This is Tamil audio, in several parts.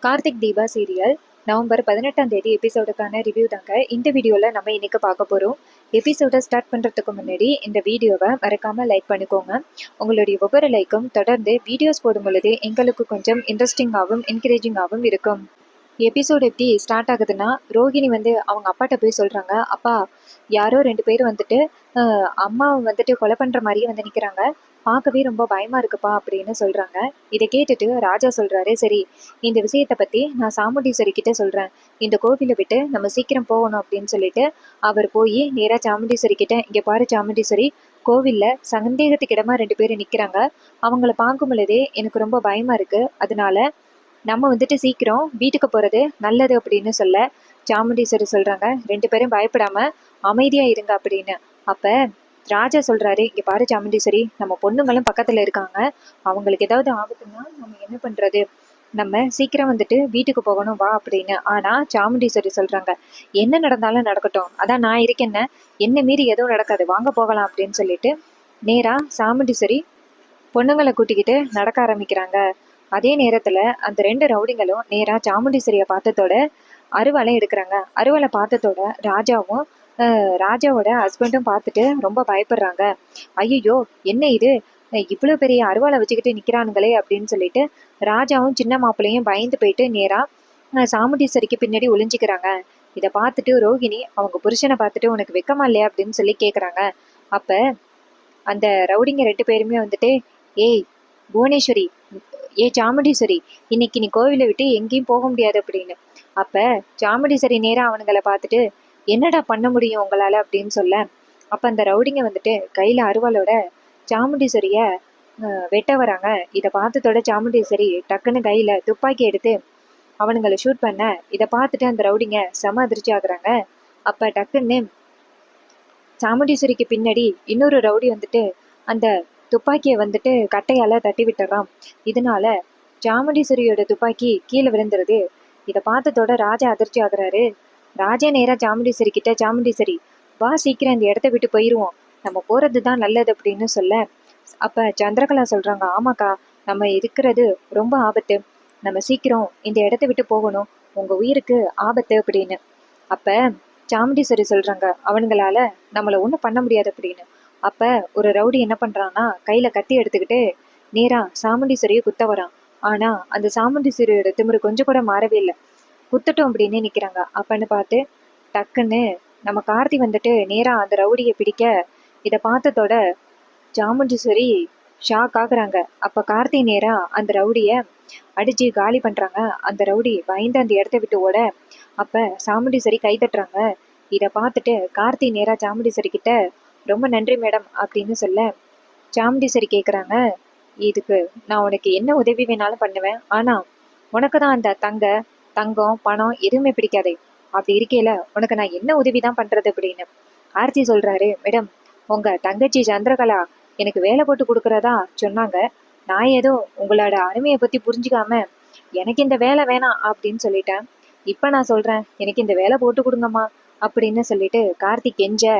கார்த்திக் தீபா சீரியல் நவம்பர் 18ஆம் தேதி எபிசோடுக்கான ரிவ்யூ தாங்க இந்த வீடியோவில் நம்ம இன்னைக்கு பார்க்க போகிறோம். எபிசோடை ஸ்டார்ட் பண்ணுறதுக்கு முன்னாடி இந்த வீடியோவை மறக்காமல் லைக் பண்ணிக்கோங்க. உங்களுடைய ஒவ்வொரு லைக்கும் தொடர்ந்து வீடியோஸ் போடும் பொழுது எங்களுக்கு கொஞ்சம் இன்ட்ரெஸ்டிங்காகவும் என்கரேஜிங்காகவும் இருக்கும். எபிசோடு எப்படி ஸ்டார்ட் ஆகுதுன்னா, ரோகிணி அவங்க அப்பாட்ட போய் சொல்கிறாங்க, அப்பா யாரோ 2 பேர் அம்மாவை கொலை பண்ணுற மாதிரியே நிற்கிறாங்க, பார்க்கவே ரொம்ப பயமாக இருக்குப்பா அப்படின்னு சொல்கிறாங்க. இதை கேட்டுட்டு ராஜா சொல்கிறாரு, சரி இந்த விஷயத்தை பற்றி நான் சாமுண்டீஸ்வரி கிட்ட சொல்கிறேன், இந்த கோவிலை விட்டு நம்ம சீக்கிரம் போகணும் அப்படின்னு சொல்லிட்டு அவர் போய் நேராக சாமுண்டீஸ்வரி கிட்ட, இங்கே பாரு சாமுண்டீஸ்வரி, கோவிலில் சந்தேகத்துக்கு இடமா 2 பேர் நிற்கிறாங்க, அவங்கள பார்க்கும் பொழுதே எனக்கு ரொம்ப பயமாக இருக்குது, அதனால நம்ம சீக்கிரம் வீட்டுக்கு போகிறது நல்லது அப்படின்னு சொல்ல சாமுண்டீஸ்வரி சொல்கிறாங்க, 2 பேரும் பயப்படாம அமைதியாக இருங்க அப்படின்னு. அப்போ ராஜா சொல்கிறாரு, இங்கே பாரு சாமுண்டீஸ்வரி, நம்ம பொண்ணுங்களும் பக்கத்தில் இருக்காங்க, அவங்களுக்கு ஏதாவது ஆபத்துன்னா நம்ம என்ன பண்ணுறது, நம்ம சீக்கிரம் வீட்டுக்கு போகணும் வா அப்படின்னு. ஆனால் சாமுண்டீஸ்வரி சொல்கிறாங்க, என்ன நடந்தாலும் நடக்கட்டும், அதான் நான் இருக்கேன்ன, என்ன மீறி எதுவும் நடக்காது, வாங்க போகலாம் அப்படின்னு சொல்லிட்டு நேராக சாமுண்டீஸ்வரி பொண்ணுங்களை கூட்டிக்கிட்டு நடக்க ஆரம்பிக்கிறாங்க. அதே நேரத்தில் அந்த 2 ரவுடிங்களும் நேராக சாமுண்டீஸ்வரியை பார்த்ததோட அருவாலை எடுக்கிறாங்க. அருவாலை பார்த்ததோட ராஜாவோட ஹஸ்பண்டும் பார்த்துட்டு ரொம்ப பயப்படுறாங்க. ஐயோ என்ன இது, இவ்வளோ பெரிய அருவாலை வச்சுக்கிட்டு நிற்கிறானுங்களே அப்படின்னு சொல்லிட்டு ராஜாவும் சின்ன மாப்பிள்ளையும் பயந்து போயிட்டு நேராக சாமுண்டீஸ்வரிக்கு பின்னாடி ஒளிஞ்சிக்கிறாங்க. இதை பார்த்துட்டு ரோகிணி அவங்க புருஷனை பார்த்துட்டு, உனக்கு வெக்கமா இல்லையா அப்படின்னு சொல்லி கேட்குறாங்க. அப்போ அந்த ரவுடிங்க 2 பேருமே ஏய் புவனேஸ்வரி, சாமுண்டீஸ்வரி, இன்னைக்கு நீ கோவிலை விட்டு எங்கேயும் போக முடியாது அப்படின்னு. அப்ப சாமுண்டீஸ்வரி நேராக அவனுங்களை பார்த்துட்டு, என்னடா பண்ண முடியும் உங்களால அப்படின்னு சொல்ல, அப்ப அந்த ரவுடிங்க கையில அருவாளோட சாமுண்டீஸ்வரிய வெட்ட வராங்க. இதை பார்த்ததோட சாமுண்டீஸ்வரி டக்குன்னு கையில துப்பாக்கி எடுத்து அவனுங்களை ஷூட் பண்ண, இதை பார்த்துட்டு அந்த ரவுடிங்க செம அதிர்ச்சி ஆகுறாங்க. அப்ப டக்குன்னு சாமுண்டீஸ்வரிக்கு பின்னாடி இன்னொரு ரவுடி அந்த துப்பாக்கியை கட்டையால தட்டி விட்டுறான். இதனால சாமுண்டீஸ்வரியோட துப்பாக்கி கீழே விழுந்துருது. இதை பார்த்ததோட ராஜா அதிர்ச்சி ஆகுறாரு. ராஜா நேரா சாமுண்டீஸ்வரி கிட்ட, சாமுண்டீஸ்வரி வா சீக்கிரம் இந்த இடத்த விட்டு போயிடுவோம், நம்ம போறது தான் நல்லது அப்படின்னு சொல்ல, அப்ப சந்திரகலா சொல்றாங்க, ஆமாக்கா நம்ம இருக்கிறது ரொம்ப ஆபத்து, நம்ம சீக்கிரம் இந்த இடத்த விட்டு போகணும், உங்க உயிருக்கு ஆபத்து அப்படின்னு. அப்ப சாமுண்டீஸ்வரி சொல்றாங்க, அவனுங்களால நம்மளை ஒன்றும் பண்ண முடியாது அப்படின்னு. அப்ப ஒரு ரவுடி என்ன பண்றான்னா, கையில கத்தி எடுத்துக்கிட்டு நேரா சாமுண்டீஸ்வரியை குத்த வரான். ஆனா அந்த சாமுண்டீஸ்வரியோட திமிரு கொஞ்சம் கூட மாறவே இல்லை. குத்தட்டும் அப்படின்னு நிக்கிறாங்க. அப்பன்னு பார்த்து டக்குன்னு நம்ம கார்த்தி நேரா அந்த ரவுடியை பிடிக்க, இதை பார்த்ததோட சாமுண்டீஸ்வரி ஷாக் ஆகுறாங்க. அப்ப கார்த்தி நேரா அந்த ரவுடிய அடிச்சு காலி பண்றாங்க. அந்த ரவுடி பயந்து அந்த இடத்த விட்டு ஓட, அப்ப சாமுண்டீஸ்வரி கை தட்டுறாங்க. இதை பார்த்துட்டு கார்த்தி நேரா சாமுண்டீஸ்வரி கிட்ட, ரொம்ப நன்றி மேடம் அப்படின்னு சொல்ல, சாமுண்டீஸ்வரி கேட்குறாங்க, இதுக்கு நான் உனக்கு என்ன உதவி வேணாலும் பண்ணுவேன், ஆனா உனக்கு தான் அந்த தங்கம் பணம் எதுவுமே பிடிக்காதே, அப்படி இருக்கையில உனக்கு நான் என்ன உதவி தான் பண்றது அப்படின்னு. ஆர்த்தி சொல்றாரு, மேடம் உங்க தங்கச்சி சந்திரகலா எனக்கு வேலை போட்டு கொடுக்கறதா சொன்னாங்க, நான் ஏதோ உங்களோட அருமையை பத்தி புரிஞ்சுக்காம எனக்கு இந்த வேலை வேணாம் அப்படின்னு சொல்லிட்டேன், இப்ப நான் சொல்றேன் எனக்கு இந்த வேலை போட்டு கொடுங்கம்மா அப்படின்னு சொல்லிட்டு கார்த்திக் கெஞ்ச,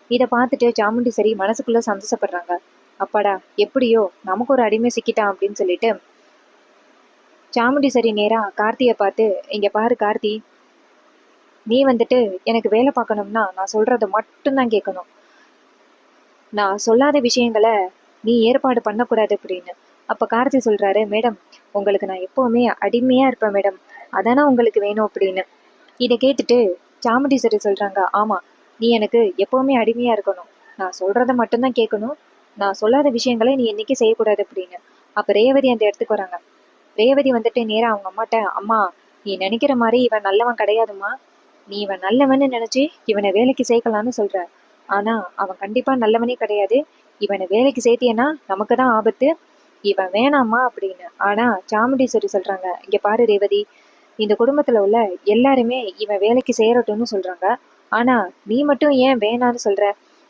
இதை பார்த்துட்டு சாமுண்டீஸ்வரி மனசுக்குள்ள சந்தோஷப்படுறாங்க. அப்பாடா எப்படியோ நமக்கு ஒரு அடிமை சிக்கிட்டான் அப்படின்னு சொல்லிட்டு சாமுண்டீஸ்வரி நேரா கார்த்தியை பார்த்து, இங்க பாரு கார்த்தி, நீ எனக்கு வேலை பார்க்கணும்னா நான் சொல்றத மட்டும்தான் கேட்கணும், நான் சொல்லாத விஷயங்களை நீ ஏற்பாடு பண்ணக்கூடாது அப்படின்னு. அப்ப கார்த்தி சொல்றாரு, மேடம் உங்களுக்கு நான் எப்பவுமே அடிமையா இருப்பேன் மேடம், அதானே உங்களுக்கு வேணும் அப்படின்னு. இதை கேட்டுட்டு சாமுண்டீஸ்வரி சொல்றாங்க, ஆமா நீ எனக்கு எப்பவுமே அடிமையா இருக்கணும், நான் சொல்றத மட்டும்தான் கேட்கணும், நான் சொல்லாத விஷயங்களை நீ என்னைக்கு செய்யக்கூடாது அப்படின்னு. அப்ப ரேவதி அந்த இடத்துக்கு வராங்க. ரேவதி நேரா அவங்க அம்மாட்ட, அம்மா நீ நினைக்கிற மாதிரி இவன் நல்லவன் கிடையாதுமா, நீ இவன் நல்லவன்னு நினைச்சு இவனை வேலைக்கு சேர்க்கலான்னு சொல்ற, ஆனா அவன் கண்டிப்பா நல்லவனே கிடையாது, இவனை வேலைக்கு சேர்த்தியன்னா நமக்கு தான் ஆபத்து, இவன் வேணாமா அப்படின்னு. ஆனா சாமுண்டீஸ்வரி சொல்றாங்க, இங்க பாரு ரேவதி, இந்த குடும்பத்துல உள்ள எல்லாருமே இவன் வேலைக்கு சேரட்டும்னு சொல்றாங்க, ஆனா நீ மட்டும் ஏன் வேணான்னு சொல்ற,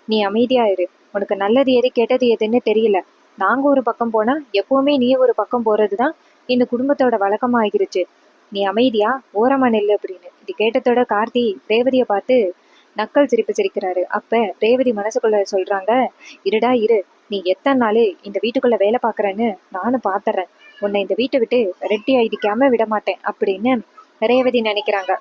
நீ அமைதியா இரு, உனக்கு நல்லது எது கெட்டது எதுன்னு தெரியல, நாங்க ஒரு பக்கம் போனா எப்பவுமே நீ ஒரு பக்கம் போறதுதான் இந்த குடும்பத்தோட வழக்கமா ஆகிருச்சு, நீ அமைதியா ஓரமா நெல்லு அப்படின்னு. இது கேட்டதோட கார்த்தி ரேவதியை பார்த்து நக்கல் சிரிப்பு சிரிக்கிறாரு. அப்ப ரேவதி மனசுக்குள்ள சொல்றாங்க, இருடா இரு, நீ எத்தனை நாள் இந்த வீட்டுக்குள்ள வேலை பார்க்கறன்னு நானும் பாத்துறேன், உன்னை இந்த வீட்டை விட்டு ரெட்டி ஆயிடிக்காம விட மாட்டேன் அப்படின்னு ரேவதி நினைக்கிறாங்க.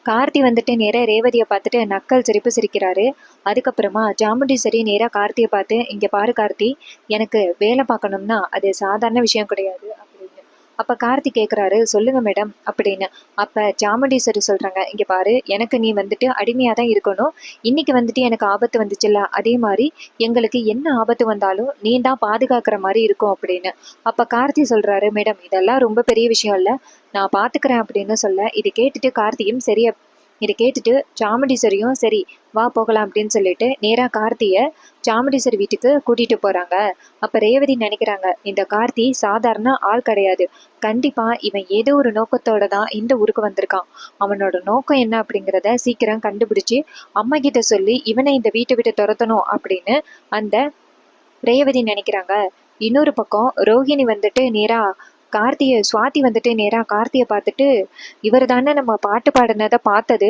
கார்த்தி வந்துட்டு நேரா ரேவதியை பார்த்துட்டு நக்கல் சிரிப்பு சிரிக்கிறாரு. அதுக்கப்புறமா சாமுண்டீஸ்வரி நேரா கார்த்தியை பார்த்து, இங்க பாரு கார்த்தி, எனக்கு வேலை பார்க்கணும்னா அது சாதாரண விஷயம் கிடையாது அப்படின்னு. அப்ப கார்த்தி கேட்குறாரு, சொல்லுங்க மேடம் அப்படின்னு. அப்ப சாமுண்டீஸ்வரி சொல்றாங்க, இங்க பாரு, எனக்கு நீ வந்துட்டு அடிமையா தான் இருக்கணும். இன்னைக்கு வந்துட்டு எனக்கு ஆபத்து வந்துச்சுல்ல, அதே மாதிரி எங்களுக்கு என்ன ஆபத்து வந்தாலும் நீ தான் பாதுகாக்கிற மாதிரி இருக்கும் அப்படின்னு. அப்ப கார்த்தி சொல்றாரு, மேடம் இதெல்லாம் ரொம்ப பெரிய விஷயம் இல்ல, நான் பாத்துக்கிறேன் அப்படின்னு சொல்ல, இது கேட்டுட்டு கார்த்தியும் சரி இதை கேட்டுட்டு சாமுண்டீஸ்வரியும் சரி வா போகலாம் அப்படின்னு சொல்லிட்டு நேரா கார்த்திய சாமுண்டீஸ்வரி வீட்டுக்கு கூட்டிட்டு போறாங்க. அப்ப ரேவதி நினைக்கிறாங்க, இந்த கார்த்தி சாதாரண ஆள் கிடையாது, கண்டிப்பா இவன் ஏதோ ஒரு நோக்கத்தோட தான் இந்த ஊருக்கு வந்திருக்கான். அவனோட நோக்கம் என்ன அப்படிங்கிறத சீக்கிரம் கண்டுபிடிச்சு அம்மா கிட்ட சொல்லி இவனை இந்த வீட்டை விட்டு துரத்தணும் அப்படின்னு அந்த ரேவதி நினைக்கிறாங்க. இன்னொரு பக்கம் ரோஹிணி வந்துட்டு நேரா சுவாதி வந்துட்டு நேரா கார்த்தியை பார்த்துட்டு, இவர் தானே நம்ம பாட்டு பாடினதை பார்த்தது,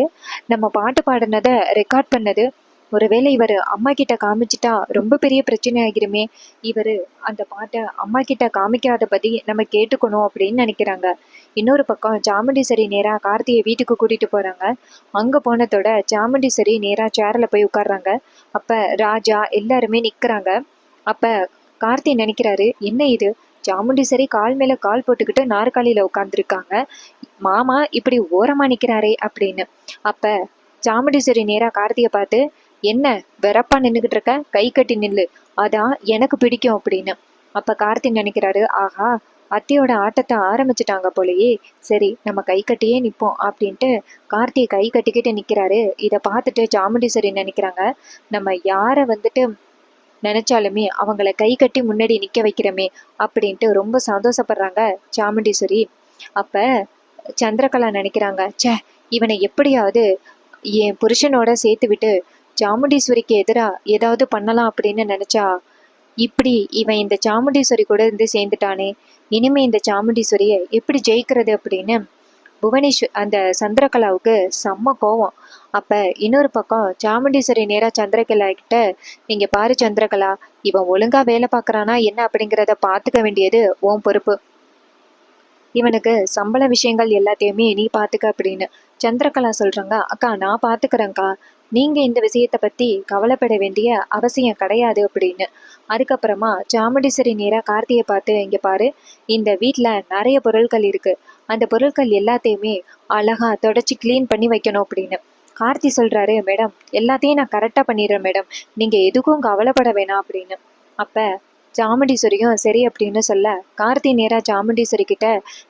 நம்ம பாட்டு பாடினதை ரெக்கார்ட் பண்ணது, ஒருவேளை இவர் அம்மா கிட்ட காமிச்சிட்டா ரொம்ப பெரிய பிரச்சனை ஆகிருமே, இவர் அந்த பாட்டை அம்மா கிட்ட காமிக்காத பத்தி நம்ம கேட்டுக்கணும் அப்படின்னு நினைக்கிறாங்க. இன்னொரு பக்கம் சாமுண்டீஸ்வரி நேரா கார்த்தியை வீட்டுக்கு கூட்டிட்டு போறாங்க. அங்க போனதோட சாமுண்டீஸ்வரி நேரா சேர்ல போய் உட்கார்றாங்க. அப்ப ராஜா எல்லாருமே நிக்கிறாங்க. அப்ப கார்த்தி நினைக்கிறாரு, என்ன இது, சாமுண்டீஸ்வரி கால் மேல கால் போட்டுக்கிட்டு நாற்காலியில உட்காந்துருக்காங்க, மாமா இப்படி ஓரமா நிக்கிறாரே அப்படின்னு. அப்ப சாமுண்டீஸ்வரி நேரா கார்த்திய பார்த்து, என்ன வெறப்பா நின்னுகிட்டு இருக்க, கை கட்டி நில்லு, அதான் எனக்கு பிடிக்கும் அப்படின்னு. அப்ப கார்த்தி நினைக்கிறாரு, ஆஹா அத்தையோட ஆட்டத்தை ஆரம்பிச்சுட்டாங்க போலயே, சரி நம்ம கை கட்டியே நிப்போம் அப்படின்ட்டு கார்த்தியை கை கட்டிக்கிட்டு நிக்கிறாரு. இதை பார்த்துட்டு சாமுண்டீஸ்வரி நினைக்கிறாங்க, நம்ம யார வந்துட்டு நினைச்சாலுமே அவங்கள கை கட்டி முன்னாடி நிக்க வைக்கிறோமே அப்படின்ட்டு ரொம்ப சந்தோஷப்படுறாங்க சாமுண்டீஸ்வரி. அப்ப சந்திரகலா நினைக்கிறாங்க, ச்சே இவனை எப்படியாவது என் புருஷனோட சேர்த்து விட்டு சாமுண்டீஸ்வரிக்கு எதிரா ஏதாவது பண்ணலாம் அப்படின்னு நினைச்சா, இப்படி இவன் இந்த சாமுண்டீஸ்வரி கூட இருந்து சேர்ந்துட்டானே, இனிமே இந்த சாமுண்டீஸ்வரிய எப்படி ஜெயிக்கிறது அப்படின்னு அந்த சந்திரகலாவுக்கு செம்ம கோவம். அப்ப இன்னொரு பக்கம் சாமுண்டீஸ்வரி நேரா சந்திரகலா கிட்ட, நீங்க பாரு சந்திரகலா, இவன் ஒழுங்கா வேலை பார்க்கறானா என்ன அப்படிங்கிறத பாத்துக்க வேண்டியது உன் பொறுப்பு, இவனுக்கு சம்பள விஷயங்கள் எல்லாத்தையுமே நீ பாத்துக்க அப்படின்னு. சந்திரகலா சொல்றாங்க, அக்கா நான் பாத்துக்கிறேன்க்கா, நீங்க இந்த விஷயத்த பத்தி கவலைப்பட வேண்டிய அவசியம் கிடையாது அப்படின்னு. அதுக்கப்புறமா சாமுண்டீஸ்வரி நேரா கார்த்தியை பார்த்து, இங்க பாரு, இந்த வீட்டுல நிறைய பொருட்கள் இருக்கு, அந்த பொருட்கள் எல்லாத்தையுமே அழகா தொடச்சி கிளீன் பண்ணி வைக்கணும் அப்படின்னு. கார்த்தி சொல்றாரு, மேடம் எல்லாத்தையும் நான் கரெக்டா பண்ணிடுறேன் மேடம், நீங்க எதுக்கும் கவலைப்பட வேணாம் அப்படின்னு. அப்ப சாமுண்டீஸ்வரியும் சரி அப்படின்னு சொல்ல, கார்த்தி நேரா சாமுண்டீஸ்வரி கிட்ட,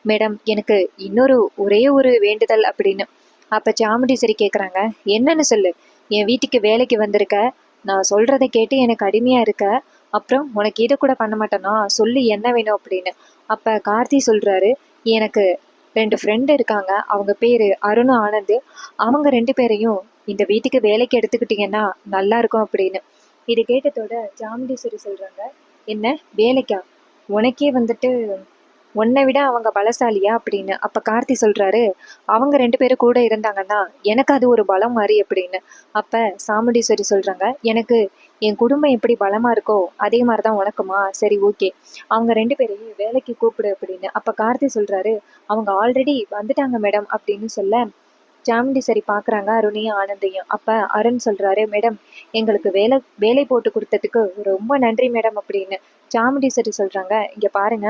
மேடம் எனக்கு இன்னொரு ஒரே ஒரு வேண்டுதல் அப்படின்னு. அப்ப சாமுண்டீஸ்வரி கேக்குறாங்க, என்னன்னு சொல்லு, என் வீட்டுக்கு வேலைக்கு வந்திருக்க, நான் சொல்றதை கேட்டு எனக்கு அடிமையா இருக்க, அப்புறம் உனக்கு இதை கூட பண்ண மாட்டேனா, சொல்லு என்ன வேணும் அப்படின்னு. அப்ப கார்த்தி சொல்றாரு, எனக்கு 2 ஃப்ரெண்டு இருக்காங்க, அவங்க பேரு அருணும் ஆனந்து, அவங்க 2 பேரையும் இந்த வீட்டுக்கு வேலைக்கு எடுத்துக்கிட்டீங்கன்னா நல்லா இருக்கும் அப்படின்னு. இது கேட்டதோட சாமுண்டீஸ்வரி சொல்றாங்க, என்ன வேலைக்கா, உனக்கே வந்துட்டு உன்னை விட அவங்க பலசாலியா அப்படின்னு. அப்ப கார்த்தி சொல்றாரு, அவங்க 2 பேரும் கூட இருந்தாங்கன்னா எனக்கு அது ஒரு பலம் மாதிரி அப்படின்னு. அப்ப சாமுண்டீஸ்வரி சொல்றாங்க, எனக்கு என் குடும்பம் எப்படி பலமா இருக்கோ அதே மாதிரிதான் உனக்குமா, சரி ஓகே, அவங்க 2 பேரையும் வேலைக்கு கூப்பிடு அப்படின்னு. அப்ப கார்த்தி சொல்றாரு, அவங்க ஆல்ரெடி வந்துட்டாங்க மேடம் அப்படின்னு சொல்ல, சாமுண்டீஸ்வரி பாக்குறாங்க அருணையும் ஆனந்தையும். அப்ப அருண் சொல்றாரு, மேடம் எங்களுக்கு வேலை போட்டு கொடுத்ததுக்கு ரொம்ப நன்றி மேடம் அப்படின்னு. சாமுண்டீஸ்வரி சொல்றாங்க, இங்க பாருங்க,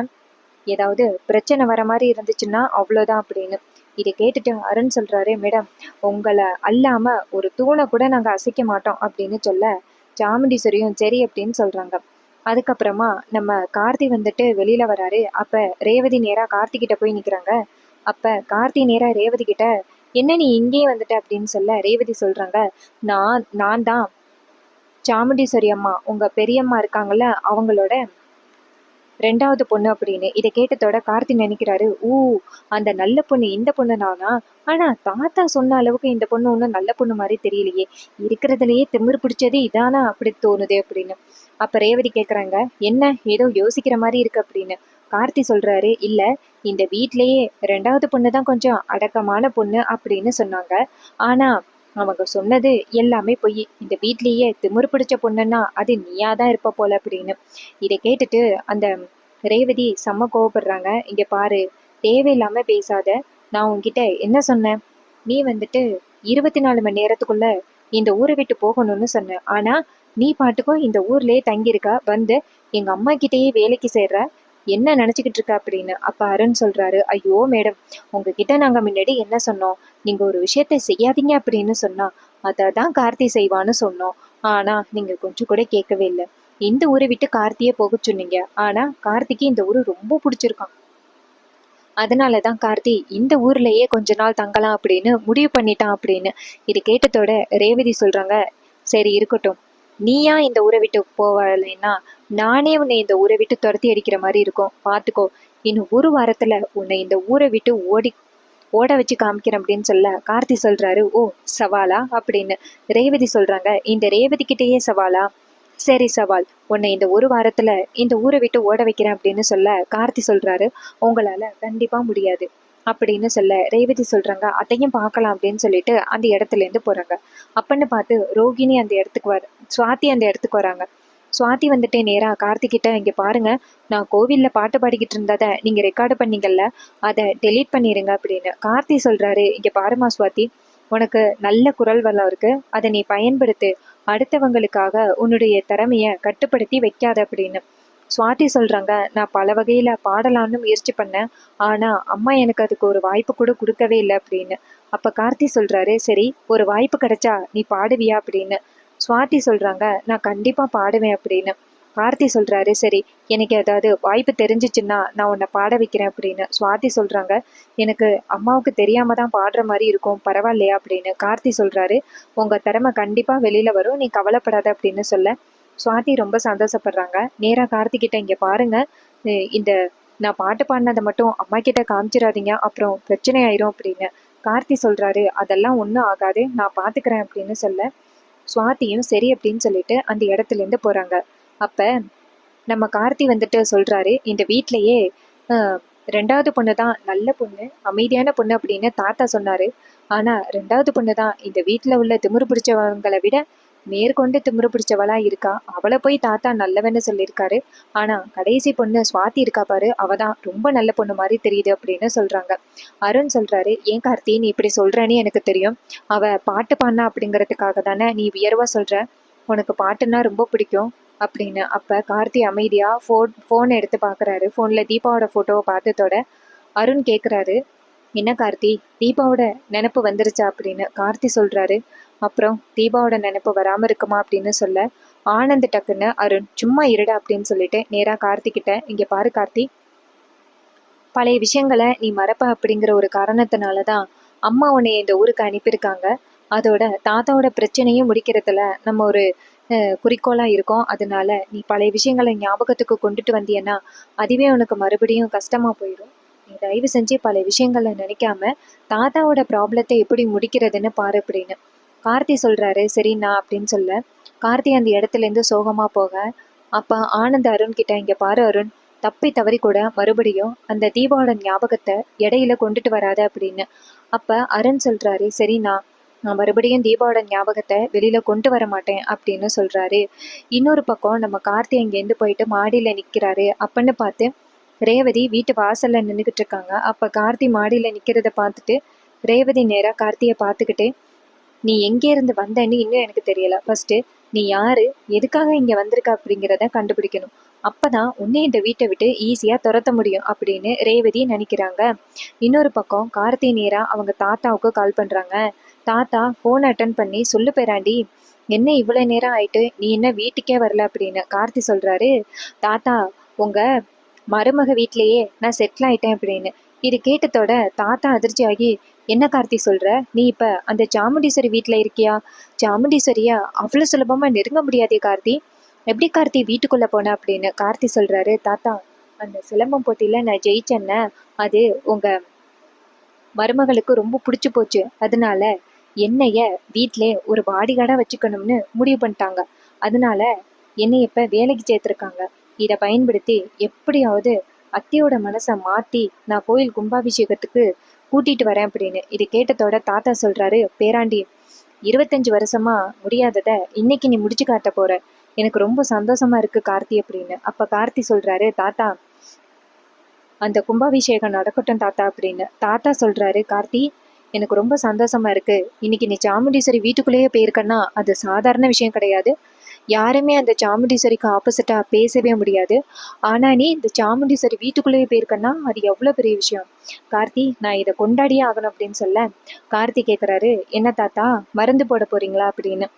ஏதாவது பிரச்சனை வர மாதிரி இருந்துச்சுன்னா அவ்வளோதான் அப்படின்னு. இதை கேட்டுட்டு அருண் சொல்றாரு, மேடம் உங்களை அல்லாம ஒரு தூணை கூட நாங்க அசைக்க மாட்டோம் அப்படின்னு சொல்ல, சாமுண்டீஸ்வரியும் சரி அப்படின்னு சொல்றாங்க. அதுக்கப்புறமா நம்ம கார்த்தி வந்துட்டு வெளியில வராரு. அப்ப ரேவதி நேரா கார்த்தி கிட்ட போய் நிக்கிறாங்க. அப்ப கார்த்தி நேரா ரேவதி கிட்ட, என்ன நீ இங்கேயே வந்துட்ட அப்படின்னு சொல்ல, ரேவதி சொல்றாங்க, நான் தான் சாமுண்டீஸ்வரி அம்மா, உங்க பெரியம்மா இருக்காங்கல்ல அவங்களோட 2வது பொண்ணு அப்படின்னு. இதை கேட்டதோட கார்த்தி நினைக்கிறாரு, அந்த நல்ல பொண்ணு இந்த பொண்ணு தானா, ஆனா தாத்தா சொன்ன அளவுக்கு இந்த பொண்ணு ஒன்றும் நல்ல பொண்ணு மாதிரி தெரியலையே, இருக்கிறதுலயே திமிரு பிடிச்சது இதானா அப்படி தோணுது அப்படின்னு. அப்ப ரேவதி கேக்குறாங்க, என்ன ஏதோ யோசிக்கிற மாதிரி இருக்கு அப்படின்னு. கார்த்தி சொல்றாரு, இல்ல இந்த வீட்லயே 2வது பொண்ணு தான் கொஞ்சம் அடக்கமான பொண்ணு அப்படின்னு சொன்னாங்க, ஆனா அவங்க சொன்னது எல்லாமே பொய், இந்த வீட்லயே திமிரு பிடிச்ச பொண்ணுன்னா அது நீயாதான் இருப்ப போல அப்படின்னு. இதை கேட்டுட்டு அந்த ரேவதி செம்ம கோவப்படுறாங்க. இங்க பாரு, தேவையில்லாம பேசாத. நான் உன்கிட்ட என்ன சொன்னேன்? நீ வந்துட்டு 24 மணி நேரத்துக்குள்ள இந்த ஊரை விட்டு போகணும்னு சொன்ன. ஆனா நீ பாட்டுக்கும் இந்த ஊர்லயே தங்கியிருக்க. வந்து எங்க அம்மா கிட்டயே வேலைக்கு சேர்ற. என்ன நினைச்சுக்கிட்டு இருக்க அப்படின்னு. அப்ப அருண் சொல்றாரு, ஐயோ மேடம், உங்ககிட்ட நாங்க முன்னாடி என்ன சொன்னோம்? நீங்க ஒரு விஷயத்த செய்யாதீங்க அப்படின்னு சொன்னா அததான் கார்த்தி செய்வான்னு சொன்னோம். ஆனா நீங்க கொஞ்சம் கூட கேட்கவே இல்லை. இந்த ஊரை விட்டு கார்த்தியே போக சொன்னீங்க. ஆனா கார்த்திக்கு இந்த ஊரு ரொம்ப பிடிச்சிருக்கான். அதனாலதான் கார்த்தி இந்த ஊர்லயே கொஞ்ச நாள் தங்கலாம் அப்படின்னு முடிவு பண்ணிட்டான் அப்படின்னு. இது கேட்டதோட ரேவதி சொல்றாங்க, சரி இருக்கட்டும், நீயா இந்த ஊரை விட்டு போவலைன்னா நானே உன்னை இந்த ஊரை விட்டு துரத்தி அடிக்கிற மாதிரி இருக்கும், பாத்துக்கோ. இன்னும் ஒரு வாரத்துல உன்னை இந்த ஊரை விட்டு ஓட வச்சு காமிக்கிறேன் அப்படின்னு சொல்ல கார்த்தி சொல்றாரு, ஓ சவாலா அப்படின்னு. ரேவதி சொல்றாங்க, இந்த ரேவதி கிட்டேயே சவாலா? சரி சவால், உன்னை இந்த ஒரு வாரத்துல இந்த ஊரை விட்டு ஓட வைக்கிறேன் அப்படின்னு சொல்ல கார்த்தி சொல்றாரு, உங்களால கண்டிப்பா முடியாது அப்படின்னு சொல்ல ரேவதி சொல்றாங்க, அதையும் பார்க்கலாம் அப்படின்னு சொல்லிட்டு அந்த இடத்துல இருந்து போறாங்க. அப்பன்னு பார்த்து ரோகிணி அந்த இடத்துக்கு சுவாதி அந்த இடத்துக்கு வராங்க. சுவாதி வந்துட்டு நேரா கார்த்திகிட்ட, இங்க பாருங்க, நான் கோவில்ல பாட்டு பாடிக்கிட்டு இருந்ததை நீங்க ரெக்கார்டு பண்ணீங்கல்ல, அதை டெலீட் பண்ணிருங்க அப்படின்னு. கார்த்தி சொல்றாரு, இங்க பாருமா சுவாதி, உனக்கு நல்ல குரல் வளம் இருக்கு, அதை நீ பயன்படுத்து. அடுத்தவங்களுக்காக உன்னுடைய திறமைய கட்டுப்படுத்தி வைக்காத அப்படின்னு. சுவாதி சொல்றாங்க, நான் பல வகையில பாடலான்னு முயற்சி பண்ணேன். ஆனா அம்மா எனக்கு அதுக்கு ஒரு வாய்ப்பு கூட கொடுக்கவே இல்லை அப்படின்னு. அப்ப கார்த்தி சொல்றாரு, சரி ஒரு வாய்ப்பு கிடைச்சா நீ பாடுவியா அப்படின்னு. சுவாதி சொல்றாங்க, நான் கண்டிப்பா பாடுவேன் அப்படின்னு. கார்த்தி சொல்றாரு, சரி எனக்கு ஏதாவது வாய்ப்பு தெரிஞ்சிச்சுன்னா நான் உன்னை பாட வைக்கிறேன் அப்படின்னு. சுவாதி சொல்றாங்க, எனக்கு அம்மாவுக்கு தெரியாம தான் பாடுற மாதிரி இருக்கும், பரவாயில்லையா அப்படின்னு. கார்த்தி சொல்றாரு, உங்க திறமை கண்டிப்பா வெளியில வரும், நீ கவலைப்படாத அப்படின்னு சொல்ல சுவாதி ரொம்ப சந்தோஷப்படுறாங்க. நேரா கார்த்திகிட்ட, இங்க பாருங்க, இந்த நான் பாட்டு பாடினதை மட்டும் அம்மா கிட்ட காமிச்சிடாதீங்க, அப்புறம் பிரச்சனை ஆயிரும் அப்படின்னு. கார்த்தி சொல்றாரு, அதெல்லாம் ஒன்றும் ஆகாது, நான் பாத்துக்கிறேன் அப்படின்னு சொல்ல சுவாதியும் சரி அப்படின்னு சொல்லிட்டு அந்த இடத்துல இருந்து போறாங்க. அப்ப நம்ம கார்த்தி வந்துட்டு சொல்றாரு, இந்த வீட்லயே ரெண்டாவது பொண்ணு தான் நல்ல பொண்ணு, அமைதியான பொண்ணு அப்படின்னு தாத்தா சொன்னாரு. ஆனா ரெண்டாவது பொண்ணு தான் இந்த வீட்டுல உள்ள திமிரு பிடிச்சவங்களை விட மேற்கொண்டு திமிரு பிடிச்சவளா இருக்கா. அவளை போய் தாத்தா நல்லவன்னு சொல்லியிருக்காரு. ஆனா கடைசி பொண்ணு சுவாதி இருக்கா பாரு, அவதான் ரொம்ப நல்ல பொண்ணு மாதிரி தெரியுது அப்படின்னு சொல்றாங்க. அருண் சொல்றாரு, ஏன் கார்த்தி நீ இப்படி சொல்றேன்னு எனக்கு தெரியும். அவ பாட்டு பாடினா அப்படிங்கிறதுக்காக தானே நீ உயர்வா சொல்ற, உனக்கு பாட்டுன்னா ரொம்ப பிடிக்கும் அப்படின்னு. அப்ப கார்த்தி அமைதியா போன் எடுத்து பாக்குறாரு. போன்ல தீபாவோட போட்டோவை பார்த்ததோட அருண் கேக்குறாரு, என்ன கார்த்தி, தீபாவோட நினப்பு வந்துருச்சா அப்படின்னு. கார்த்தி சொல்றாரு, அப்புறம் தீபாவோட நினப்பு வராம இருக்குமா அப்படின்னு சொல்ல ஆனந்த் டக்குன்னு, அருண் சும்மா இருடா அப்படின்னு சொல்லிட்டு நேரா கார்த்தி கிட்ட, இங்க பாரு கார்த்தி, பழைய விஷயங்களை நீ மறப்ப அப்படிங்கிற ஒரு காரணத்தினாலதான் அம்மா உன்னை இந்த ஊருக்கு அனுப்பியிருக்காங்க. அதோட தாத்தாவோட பிரச்சனையும் முடிக்கிறதுல நம்ம ஒரு குறிக்கோளா இருக்கோம். அதனால நீ பழைய விஷயங்களை ஞாபகத்துக்கு கொண்டுட்டு வந்தியன்னா அதுவே உனக்கு மறுபடியும் கஷ்டமா போயிடும். நீ தயவு செஞ்சு பழைய விஷயங்களை நினைக்காம தாத்தாவோட ப்ராப்ளத்தை எப்படி முடிக்கிறதுன்னு பாரு அப்படின்னு. கார்த்தி சொல்றாரு, சரிண்ணா அப்படின்னு சொல்ல கார்த்தி அந்த இடத்துல இருந்து சோகமா போக, அப்ப ஆனந்த் அருண் கிட்ட, இங்க பாரு அருண், தப்பி தவறி கூட மறுபடியும் அந்த தீபாவோட ஞாபகத்தை இடையில கொண்டுட்டு வராத அப்படின்னு. அப்ப அருண் சொல்றாரு, சரிண்ணா, நான் மறுபடியும் தீபாவோட ஞாபகத்தை வெளியில கொண்டு வர மாட்டேன் அப்படின்னு சொல்றாரு. இன்னொரு பக்கம் நம்ம கார்த்தி அங்கேருந்து போயிட்டு மாடியில நிக்கிறாரு. அப்பன்னு பார்த்து ரேவதி வீட்டு வாசல்ல நின்றுகிட்டு இருக்காங்க. அப்ப கார்த்தி மாடியில நிக்கிறத பார்த்துட்டு ரேவதி நேரா கார்த்தியை பார்த்துக்கிட்டு, நீ எங்கே இருந்து வந்தேன்னு இன்னும் எனக்கு தெரியல. ஃபர்ஸ்ட் நீ யாரு, எதுக்காக இங்க வந்திருக்க அப்படிங்கிறத கண்டுபிடிக்கணும். அப்பதான் உன்னை இந்த வீட்டை விட்டு ஈஸியா துரத்த முடியும் அப்படின்னு ரேவதி நினைக்கிறாங்க. இன்னொரு பக்கம் கார்த்தி நேரா அவங்க தாத்தாவுக்கு கால் பண்றாங்க. தாத்தா ஃபோன் அட்டன் பண்ணி, சொல்லு பேராண்டி, என்ன இவ்வளவு நேரம் ஆயிட்டு நீ என்ன வீட்டுக்கே வரல அப்படின்னு. கார்த்தி சொல்றாரு, தாத்தா உங்க மருமக வீட்லயே நான் செட்டில் ஆயிட்டேன் அப்படின்னு. இது கேட்டதோட தாத்தா அதிர்ச்சி ஆகி, என்ன கார்த்தி சொல்ற, நீ இப்ப அந்த சாமுண்டீஸ்வரி வீட்டுல இருக்கியா? சாமுண்டீஸ்வரியா அவ்வளவு சுலபமா நெருங்க முடியாதே கார்த்தி, எப்படி கார்த்தி வீட்டுக்குள்ள போன அப்படின்னு. கார்த்தி சொல்றாரு, தாத்தா அந்த சிலம்பம் போட்டியில நான் ஜெயிச்சேன்ன, அது உங்க மருமகளுக்கு ரொம்ப பிடிச்சு போச்சு. அதனால என்னைய வீட்டிலே ஒரு பாடிகார்டா வச்சுக்கணும்னு முடிவு பண்ணிட்டாங்க. அதனால என்னை இப்ப வேலைக்கு சேர்த்திருக்காங்க. இதை பயன்படுத்தி எப்படியாவது அத்தையோட மனசை மாத்தி நான் கோயில் கும்பாபிஷேகத்துக்கு கூட்டிட்டு வரேன் அப்படின்னு. இது கேட்டதோட தாத்தா சொல்றாரு, பேராண்டி, 25 வருஷமா முடியாதத இன்னைக்கு நீ முடிச்சு காட்ட போற, எனக்கு ரொம்ப சந்தோஷமா இருக்கு கார்த்தி அப்படின்னு. அப்ப கார்த்தி சொல்றாரு, தாத்தா அந்த கும்பாபிஷேகம் நடக்கட்டும் தாத்தா அப்படின்னு. தாத்தா சொல்றாரு, கார்த்தி எனக்கு ரொம்ப சந்தோஷமா இருக்கு. இன்னைக்கு நீ சாமுண்டீஸ்வரி வீட்டுக்குள்ளேயே போயிருக்கன்னா அது சாதாரண விஷயம் கிடையாது. யாருமே அந்த சாமுண்டீஸ்வரிக்கு ஆப்போசிட்டா பேசவே முடியாது. ஆனா நீ இந்த சாமுண்டீஸ்வரி வீட்டுக்குள்ளேயே போயிருக்கன்னா அது எவ்வளவு பெரிய விஷயம். கார்த்தி நான் இதை கொண்டாடியே ஆகணும் அப்படின்னு சொல்ல கார்த்தி கேக்குறாரு, என்ன தாத்தா மருந்து போட போறீங்களா அப்படின்னு.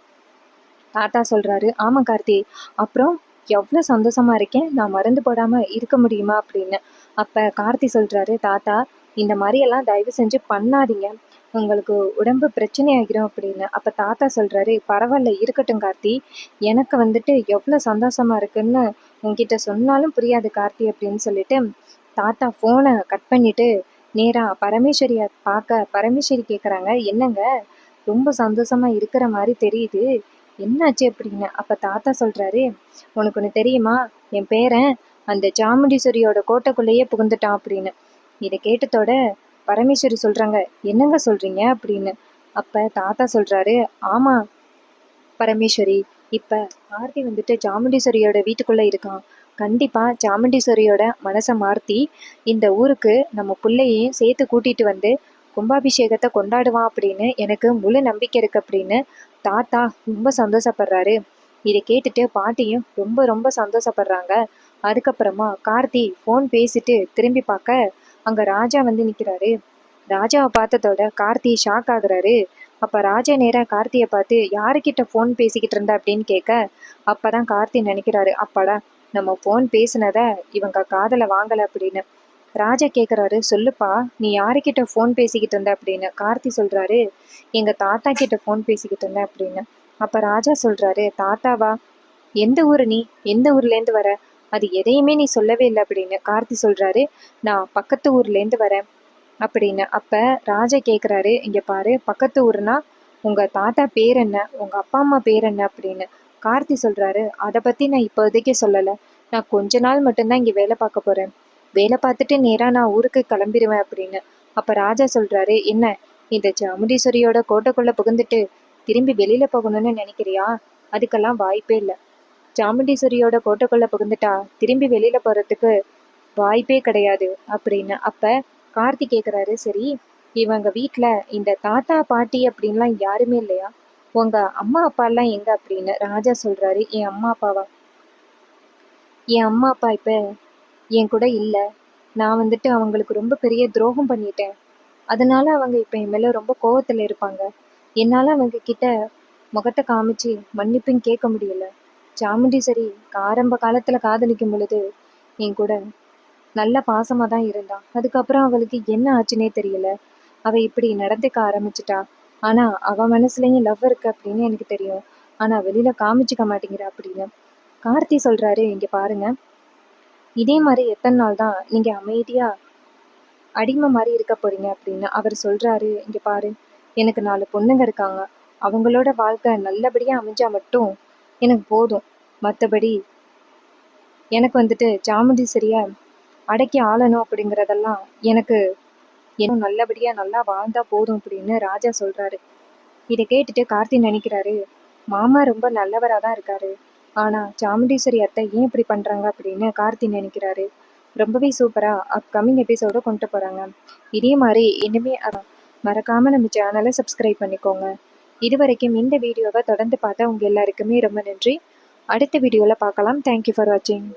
தாத்தா சொல்றாரு, ஆமா கார்த்தி, அப்புறம் எவ்வளவு சந்தோஷமா இருக்கேன், நான் மருந்து போடாம இருக்க முடியுமா அப்படின்னு. அப்ப கார்த்தி சொல்றாரு, தாத்தா இந்த மாதிரி எல்லாம் தயவு செஞ்சு பண்ணாதீங்க, உங்களுக்கு உடம்பு பிரச்சனை ஆகிரும் அப்படின்னு. அப்ப தாத்தா சொல்றாரு, பரவாயில்ல இருக்கட்டும் கார்த்தி, எனக்கு வந்துட்டு எவ்வளவு சந்தோஷமா இருக்குன்னு உன்கிட்ட சொன்னாலும் புரியாது கார்த்தி அப்படின்னு சொல்லிட்டு தாத்தா போனை கட் பண்ணிட்டு நேரா பரமேஸ்வரிய பார்க்க பரமேஸ்வரி கேக்குறாங்க, என்னங்க ரொம்ப சந்தோஷமா இருக்கிற மாதிரி தெரியுது, என்னாச்சு அப்படின்னு. அப்ப தாத்தா சொல்றாரு, உனக்கு ஒண்ணு தெரியுமா, என் பேரன் அந்த சாமுண்டீஸ்வரியோட கோட்டைக்குள்ளேயே புகுந்துட்டான் அப்படின்னு. இதை கேட்டதோட பரமேஸ்வரி சொல்றாங்க, என்னங்க சொல்றீங்க அப்படின்னு. அப்ப தாத்தா சொல்றாரு, ஆமா பரமேஸ்வரி, இப்ப ஆர்த்தி வந்துட்டு சாமுண்டீஸ்வரியோட வீட்டுக்குள்ள இருக்கான். கண்டிப்பா சாமுண்டீஸ்வரியோட மனசை மாத்தி இந்த ஊருக்கு நம்ம புள்ளையையும் சேர்த்து கூட்டிட்டு வந்து கும்பாபிஷேகத்தை கொண்டாடுவான் அப்படின்னு எனக்கு முழு நம்பிக்கை இருக்கு அப்படின்னு தாத்தா ரொம்ப சந்தோஷப்படுறாரு. இதை கேட்டுட்டு பாட்டியும் ரொம்ப ரொம்ப சந்தோஷப்படுறாங்க. அதுக்கப்புறமா கார்த்தி ஃபோன் பேசிட்டு திரும்பி பார்க்க அங்க ராஜா வந்து நிக்கிறாரு. ராஜாவை பார்த்ததோட கார்த்தி ஷாக் ஆகுறாரு. அப்ப ராஜா நேரா கார்த்தியை பார்த்து, யாருக்கிட்ட ஃபோன் பேசிக்கிட்டு இருந்த அப்படின்னு கேட்க அப்பதான் கார்த்தி நினைக்கிறாரு, அப்பாடா நம்ம ஃபோன் பேசுனத இவங்க காதல வாங்கல அப்படின்னு. ராஜா கேக்குறாரு, சொல்லுப்பா நீ யாருக்கிட்ட ஃபோன் பேசிக்கிட்டு இருந்த அப்படின்னு. கார்த்தி சொல்றாரு, எங்க தாத்தா கிட்ட ஃபோன் பேசிக்கிட்டு இருந்தேன் அப்படின்னு. அப்ப ராஜா சொல்றாரு, தாத்தாவா, எந்த ஊரு நீ, எந்த ஊர்ல இருந்து வர, அது எதையுமே நீ சொல்லவே இல்லை அப்படின்னு. கார்த்தி சொல்றாரு, நான் பக்கத்து ஊர்ல இருந்து வரேன் அப்படின்னு. அப்ப ராஜா கேக்குறாரு, இங்க பாரு, பக்கத்து ஊர்னா உங்க தாத்தா பேர் என்ன, உங்க அப்பா அம்மா பேர் என்ன அப்படின்னு. கார்த்தி சொல்றாரு, அதை பத்தி நான் இப்போதைக்கு சொல்லல, நான் கொஞ்ச நாள் மட்டும்தான் இங்க வேலை பார்க்க போறேன், வேலை பார்த்துட்டு நேரா நான் ஊருக்கு கிளம்பிடுவேன் அப்படின்னு. அப்ப ராஜா சொல்றாரு, என்ன இந்த சாமுண்டீஸ்வரியோட கோட்டைக்குள்ள புகுந்துட்டு திரும்பி வெளியில போகணும்னு நினைக்கிறியா, அதுக்கெல்லாம் வாய்ப்பே இல்லை. சாமுண்டீஸ்வரியோட கோட்டைக்குள்ள புகுந்துட்டா திரும்பி வெளியில போறதுக்கு வாய்ப்பே கிடையாது அப்படின்னு. அப்ப கார்த்தி கேக்குறாரு, சரி இவங்க வீட்ல இந்த தாத்தா பாட்டி அப்படின்லாம் யாருமே இல்லையா, உங்க அம்மா அப்பா எல்லாம் எங்க அப்படின்னு. ராஜா சொல்றாரு, என் அம்மா அப்பாவா, என் அம்மா அப்பா இப்ப என் கூட இல்ல, நான் வந்துட்டு அவங்களுக்கு ரொம்ப பெரிய துரோகம் பண்ணிட்டேன், அதனால அவங்க இப்ப என் மேல ரொம்ப கோவத்துல இருப்பாங்க, என்னால அவங்க கிட்ட முகத்தை காமிச்சு மன்னிப்பும் கேட்க முடியல. சாமுண்டீஸ்வரி ஆரம்ப காலத்துல காதலிக்கும் பொழுது என் கூட நல்ல பாசமா தான் இருந்தா, அதுக்கப்புறம் அவளுக்கு என்ன ஆச்சுன்னே தெரியல, அவ இப்படி நடந்துக்க ஆரம்பிச்சிட்டா. ஆனா அவ மனசுலயும் லவ் இருக்கு அப்படின்னு எனக்கு தெரியும், ஆனா வெளியில காமிச்சுக்க மாட்டேங்கிறா அப்படின்னு. கார்த்தி சொல்றாரு, இங்க பாருங்க, இதே மாதிரி எத்தனை நாள் தான் நீங்க அமைதியா அடிமை மாதிரி இருக்க போறீங்க அப்படின்னு. அவர் சொல்றாரு, இங்க பாரு, எனக்கு 4 பொண்ணுங்க இருக்காங்க, அவங்களோட வாழ்க்கை நல்லபடியா அமைஞ்சா மட்டும் எனக்கு போதும், மற்றபடி எனக்கு வந்துட்டு சாமுண்டீஸ்வரிய அடக்கி ஆளணும் அப்படிங்கிறதெல்லாம் எனக்கு இன்னும் நல்லபடியா நல்லா வாழ்ந்தா போதும் அப்படின்னு ராஜா சொல்றாரு. இதை கேட்டுட்டு கார்த்தி நினைக்கிறாரு, மாமா ரொம்ப நல்லவரா தான் இருக்காரு, ஆனா சாமுண்டீஸ்வரி அத்தை ஏன் இப்படி பண்றாங்க அப்படின்னு கார்த்தி நினைக்கிறாரு. ரொம்பவே சூப்பரா அப்கமிங் எபிசோட கொண்டு போறாங்க. இதே மாதிரி இனிமே மறக்காம நம்ம சேனலை சப்ஸ்கிரைப் பண்ணிக்கோங்க. இது வரைக்கும் இந்த வீடியோவை தொடர்ந்து பார்த்த உங்க எல்லாருக்குமே ரொம்ப நன்றி. அடுத்த வீடியோல பார்க்கலாம். தேங்க்யூ ஃபார் வாட்சிங்.